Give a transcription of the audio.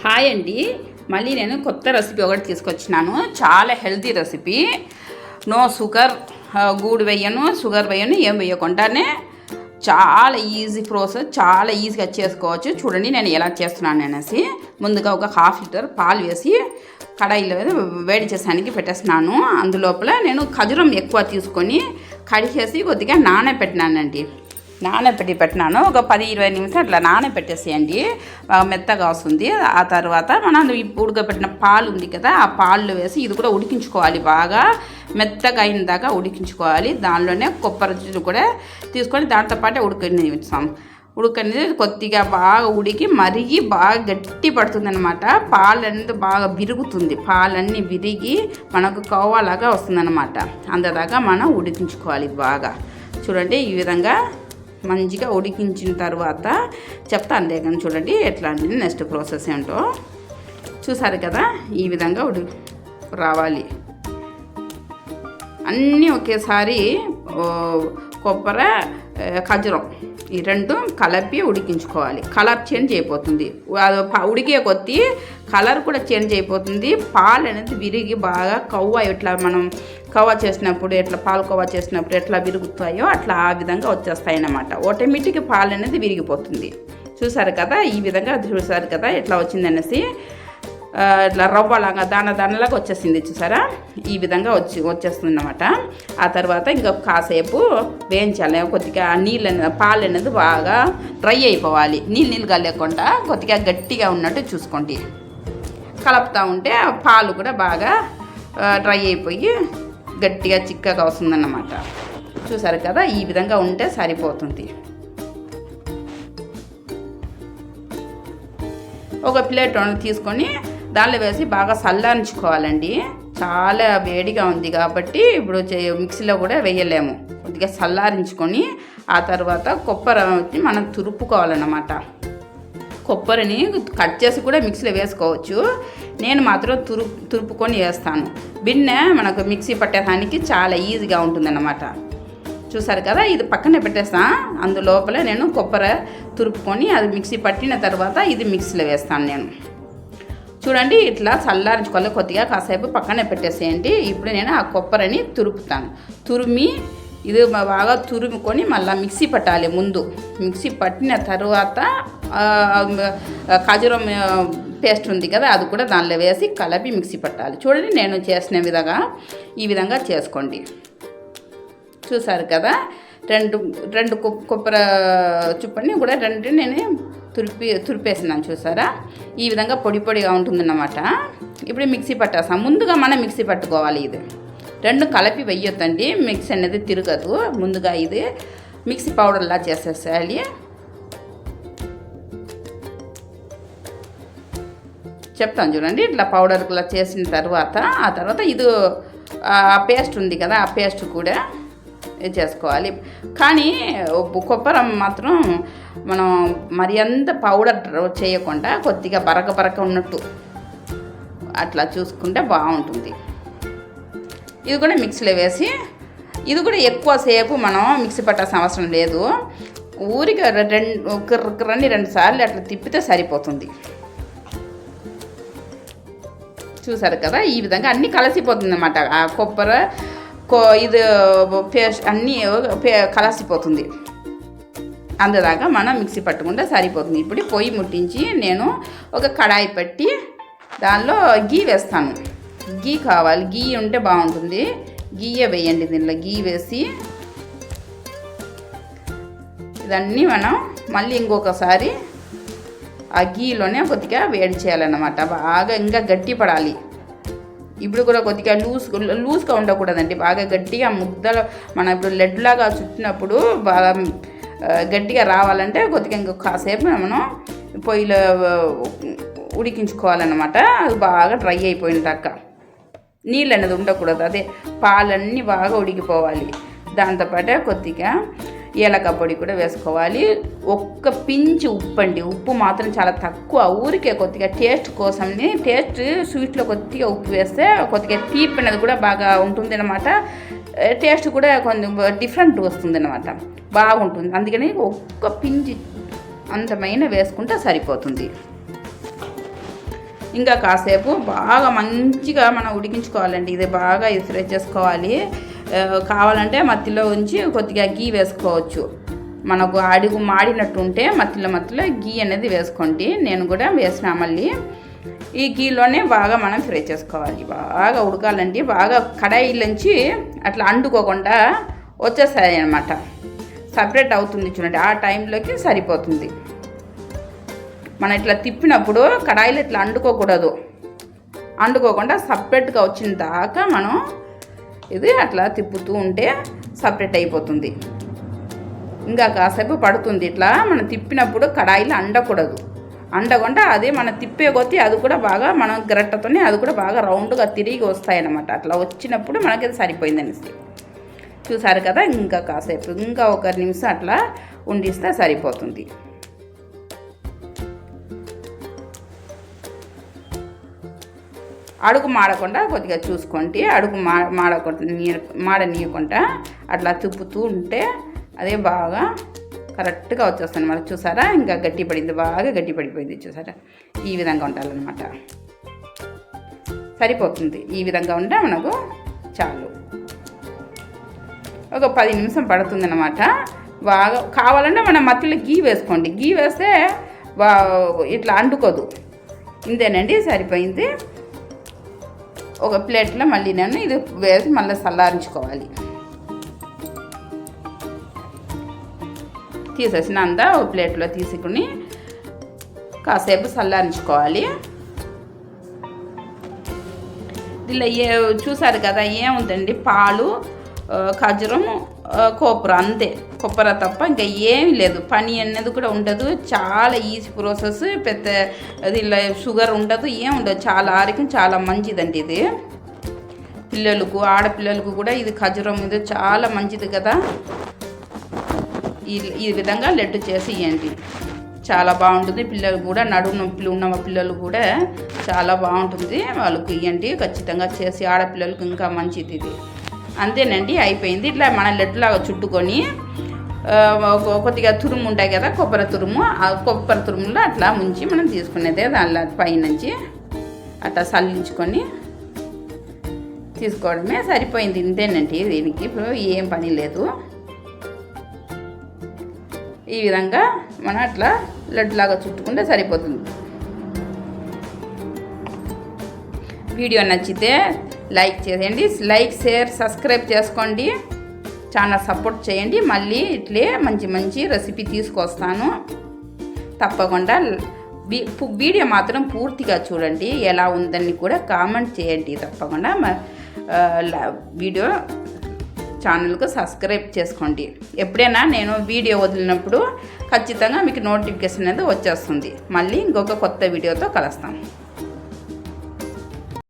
Hi అండి. మళ్ళీ నేను కొత్త రెసిపీ ఒకటి తీసుకొచ్చినాను. చాలా హెల్తీ రెసిపీ. నో షుగర్, గూడు వేయను, షుగర్ వేయను, ఏం వేయకుండానే చాలా ఈజీ ప్రాసెస్, చాలా ఈజీగా చేసుకోవచ్చు. చూడండి నేను ఎలా చేస్తున్నాను అనేసి. ముందుగా ఒక 1/2 లీటర్ పాలు వేసి కడాయిలో వేడి చేసానికి పెట్టేస్తున్నాను. అందులోపల నేను ఖజూరం ఎక్కువ తీసుకొని కడిగేసి కొద్దిగా నానబెట్టినానండి. పెట్టినాను ఒక 10-20 నిమిషాలు అట్లా నానబెట్టేసేయండి. బాగా మెత్తగా వస్తుంది. ఆ తర్వాత మనం ఉడకబెట్టిన పాలు ఉంది కదా, ఆ పాలు వేసి ఇది కూడా ఉడికించుకోవాలి. బాగా మెత్తగా అయిన దాకా ఉడికించుకోవాలి. దానిలోనే కొబ్బరి కూడా తీసుకొని దాంతోపాటే ఉడకనేది కొద్దిగా బాగా ఉడికి మరిగి బాగా గట్టి పడుతుంది అనమాట. పాలు అనేది బాగా విరుగుతుంది. పాలన్నీ విరిగి మనకు కోవాలాగా వస్తుందన్నమాట. అంతదాకా మనం ఉడికించుకోవాలి బాగా. చూడండి ఈ విధంగా మంచిగా ఉడికించిన తర్వాత చెప్తాను లేకని చూడండి ఎట్లా అంటే నెక్స్ట్ ప్రాసెస్ ఏంటో. చూసారు కదా ఈ విధంగా రావాలి. అన్నీ ఒకేసారి కొబ్బరి, ఖజూరం ఈ రెండు కలిపి ఉడికించుకోవాలి. కలర్ చేంజ్ అయిపోతుంది. ఉడికే కొద్దీ కలర్ కూడా చేంజ్ అయిపోతుంది. పాలు అనేది విరిగి బాగా ఇట్లా మనం చేసినప్పుడు ఎట్లా పాలు చేసినప్పుడు ఎట్లా విరుగుతాయో అట్లా ఆ విధంగా వచ్చేస్తాయి అన్నమాట. ఆటోమేటిక్గా పాలు అనేది విరిగిపోతుంది. చూసారు కదా ఈ విధంగా. చూసారు కదా ఎట్లా వచ్చిందనేసి. ఇట్లా రవ్వలాగా దానలాగా వచ్చేసింది. చూసారా ఈ విధంగా వచ్చేస్తుంది అన్నమాట. ఆ తర్వాత ఇంకా కాసేపు వేయించాలి. కొద్దిగా పాలు అనేది బాగా డ్రై అయిపోవాలి. నీళ్ళుగా లేకుండా కొద్దిగా గట్టిగా ఉన్నట్టు చూసుకోండి. కలుపుతూ ఉంటే పాలు కూడా బాగా డ్రై అయిపోయి గట్టిగా చిక్కగా వస్తుందన్నమాట. చూసారు కదా ఈ విధంగా ఉంటే సరిపోతుంది. ఒక ప్లేట్ తీసుకొని దానిలో వేసి బాగా చల్లారించుకోవాలండి. చాలా వేడిగా ఉంది కాబట్టి ఇప్పుడు మిక్సీలో కూడా వేయలేము. కొద్దిగా చల్లారించుకొని ఆ తర్వాత కొబ్బరి మనం తురుపుకోవాలన్నమాట. కొబ్బరిని కట్ చేసి కూడా మిక్సీలో వేసుకోవచ్చు. నేను మాత్రం తురుపుకొని వేస్తాను. బిన్నె మనకు మిక్సీ పట్టేదానికి చాలా ఈజీగా ఉంటుందన్నమాట. చూసారు కదా ఇది పక్కనే పెట్టేస్తాను. అందులోపల నేను కొబ్బరి తురుపుకొని అది మిక్సీ పట్టిన తర్వాత ఇది మిక్సీలో వేస్తాను నేను. చూడండి ఇట్లా చల్లారించుకోవాలి. కొద్దిగా కాసేపు పక్కనే పెట్టేసేయండి. ఇప్పుడు నేను ఆ కొబ్బరిని తురుపుతాను. తురిమి ఇది బాగా తురుముకొని మళ్ళీ మిక్సీ పట్టాలి. ముందు మిక్సీ పట్టిన తర్వాత ఖజూరం పేస్ట్ ఉంది కదా అది కూడా దానిలో వేసి కలిపి మిక్సీ పట్టాలి. చూడండి నేను చేసిన విధంగా ఈ విధంగా చేసుకోండి. చూసారు కదా రెండు కొబ్బరి చుప్పని కూడా రెండు నేను తురిపేసినాను. చూసారా ఈ విధంగా పొడిగా ఉంటుందన్నమాట. ఇప్పుడు మిక్సీ పట్టేస్తాం. ముందుగా మనం మిక్సీ పట్టుకోవాలి. ఇది రెండు కలిపి వెయ్యొద్దండి. మిక్సీ అనేది తిరగదు. ముందుగా ఇది మిక్సీ పౌడర్లా చేసేసేయాలి. చెప్తాను చూడండి. ఇట్లా పౌడర్లా చేసిన తర్వాత ఆ తర్వాత ఇది ఆ పేస్ట్ ఉంది కదా ఆ పేస్ట్ కూడా చేసుకోవాలి. కానీ కొబ్బరి మాత్రం మనం మరి అంత పౌడర్ చేయకుండా కొద్దిగా బరక ఉన్నట్టు అట్లా చూసుకుంటే బాగుంటుంది. ఇది కూడా మిక్సీలో వేసి ఇది కూడా ఎక్కువసేపు మనం మిక్సీ పట్టాల్సిన అవసరం లేదు. ఊరికి 2 సార్లు అట్లా తిప్పితే సరిపోతుంది. చూసారు కదా ఈ విధంగా అన్నీ కలిసిపోతుంది అన్నమాట. ఆ కొబ్బరి ఇది పేస్ట్ అన్నీ కలిసిపోతుంది. అందుదాకా మనం మిక్సీ పట్టుకుంటే సరిపోతుంది. ఇప్పుడు పొయ్యి ముట్టించి నేను ఒక కడాయి పెట్టి దానిలో గీ వేస్తాను. గీ కావాలి. గీ ఉంటే బాగుంటుంది. గీయే వేయండి. దీనిలో గీ వేసి ఇదన్నీ మనం మళ్ళీ ఇంకొకసారి ఆ గీలోనే కొద్దిగా వేడి చేయాలన్నమాట. బాగా ఇంకా గట్టి పడాలి. ఇప్పుడు కూడా కొద్దిగా లూజ్గా ఉండకూడదండి. బాగా గట్టిగా ముద్దలు మనం ఇప్పుడు లడ్లాగా చుట్టినప్పుడు బాగా గట్టిగా రావాలంటే కొద్దిగా ఇంకొక కాసేపు మనం పొయ్యిలో ఉడికించుకోవాలన్నమాట. అది బాగా డ్రై అయిపోయిన దాకా నీళ్ళు అనేది ఉండకూడదు. అదే పాలన్నీ బాగా ఉడికిపోవాలి. దాంతోపాటే కొద్దిగా ఏలకాయ పొడి కూడా వేసుకోవాలి. ఒక్క పించి ఉప్పు అండి. ఉప్పు మాత్రం చాలా తక్కువ. ఊరికే కొద్దిగా టేస్ట్ కోసంని స్వీట్లో కొద్దిగా ఉప్పు వేస్తే కొద్దిగా తీపి అనేది కూడా బాగా ఉంటుంది అన్నమాట. టేస్ట్ కూడా కొంచెం డిఫరెంట్ వస్తుంది అన్నమాట. బాగుంటుంది. అందుకని ఒక్క పించి అంతమైన వేసుకుంటే సరిపోతుంది. ఇంకా కాసేపు బాగా మంచిగా మనం ఉడికించుకోవాలండి. ఇది బాగా ఫ్రై చేసుకోవాలి. కావాలంటే మత్తిలో ఉంచి కొద్దిగా గీ వేసుకోవచ్చు. మనకు అడుగు మాడినట్టు ఉంటే మత్తిలో గీ అనేది వేసుకోండి. నేను కూడా వేసిన మళ్ళీ ఈ గీలోనే బాగా మనం ఫ్రై చేసుకోవాలి. బాగా ఉడకాలండి. బాగా కడాయిలోంచి అట్లా అంటుకోకుండా వచ్చేస్తాయి అన్నమాట. సపరేట్ అవుతుంది చూడండి, ఆ టైంలోకి సరిపోతుంది. మనం ఇట్లా తిప్పినప్పుడు కడాయిలో ఇట్లా అంటుకోకుండా సపరేట్గా వచ్చిన దాకా మనం ఇది అట్లా తిప్పుతూ ఉంటే సపరేట్ అయిపోతుంది. ఇంకా కాసేపు పడుతుంది. ఇట్లా మనం తిప్పినప్పుడు కడాయిలో అండకుండా అదే మనం తిప్పే కొద్దీ అది కూడా బాగా మనం గరట్టతోనే అది కూడా బాగా రౌండ్గా తిరిగి వస్తాయన్నమాట. అట్లా వచ్చినప్పుడు మనకి అది సరిపోయిందనేసి చూసారు కదా. ఇంకా కాసేపు ఇంకా 1 నిమిషం అట్లా ఉండిస్తే సరిపోతుంది. అడుగు మాడకుండా కొద్దిగా చూసుకోండి. అడుగు మాడనీయకుండా అట్లా తిప్పుతూ ఉంటే అదే బాగా కరెక్ట్గా వచ్చేస్తుంది మనకు. చూసారా, ఇంకా గట్టిపడింది, బాగా గట్టి పడిపోయింది. చూసారా, ఈ విధంగా ఉండాలన్నమాట. సరిపోతుంది. ఈ విధంగా ఉంటే మనకు చాలు. ఒక 10 నిమిషం పడుతుందన్నమాట. బాగా కావాలంటే మనం మధ్యలో గీ వేసుకోండి. గీ వేస్తే ఇట్లా అంటుకోదు. ఇంతేనండి, సరిపోయింది. ఒక ప్లేట్లో మళ్ళీ నేను ఇది వేసి మళ్ళీ చల్లారించుకోవాలి. తీసేసిన అంతా ఒక ప్లేట్లో తీసుకుని కాసేపు చల్లారించుకోవాలి. ఇలా చూసారు కదా, ఏముందండి, పాలు, ఖర్జూరం, కొబ్బరి, అంతే. కొబ్బరి తప్ప ఇంకా ఏమీ లేదు. పని అనేది కూడా ఉండదు. చాలా ఈజీ ప్రాసెస్. పెద్ద అది ఇలా షుగర్ ఉండదు, ఏం ఉండదు. చాలా ఆరోగ్యం, చాలా మంచిదండి ఇది. పిల్లలకు, ఆడపిల్లలకు కూడా ఇది ఖర్జూరం ఇది చాలా మంచిది కదా. ఈ విధంగా లడ్డు చేసి ఇవ్వండి, చాలా బాగుంటుంది. పిల్లలు కూడా నడుము నొప్పులు ఉన్న పిల్లలు కూడా చాలా బాగుంటుంది, వాళ్ళకు ఇవ్వండి ఖచ్చితంగా చేసి. ఆడపిల్లలకు ఇంకా మంచిది ఇది. అంతేనండి, అయిపోయింది. ఇట్లా మన లడ్డులాగా చుట్టుకొని కొద్దిగా తురుము ఉంటాయి కదా, కొబ్బరి తురుము, ఆ కొబ్బరి తురుములో అట్లా ముంచి మనం తీసుకునేదే. దానిలో పైనుంచి అట్లా చల్లించుకొని తీసుకోవడమే, సరిపోయింది. ఇంతేనండి, దీనికి ఇప్పుడు ఏం పని లేదు. ఈ విధంగా మనం అట్లా లడ్డులాగా చుట్టుకుంటే సరిపోతుంది. వీడియో నచ్చితే లైక్ చేయండి. లైక్, షేర్, సబ్స్క్రైబ్ చేసుకోండి. ఛానల్ సపోర్ట్ చేయండి. మళ్ళీ ఇట్లే మంచి మంచి రెసిపీ తీసుకొస్తాను. తప్పకుండా వీడియో మాత్రం పూర్తిగా చూడండి. ఎలా ఉందని కూడా కామెంట్ చేయండి. తప్పకుండా వీడియో ఛానల్కు సబ్స్క్రైబ్ చేసుకోండి. ఎప్పుడైనా నేను వీడియో వదిలినప్పుడు ఖచ్చితంగా మీకు నోటిఫికేషన్ అనేది వచ్చేస్తుంది. మళ్ళీ ఇంకొక కొత్త వీడియోతో కలుస్తాం.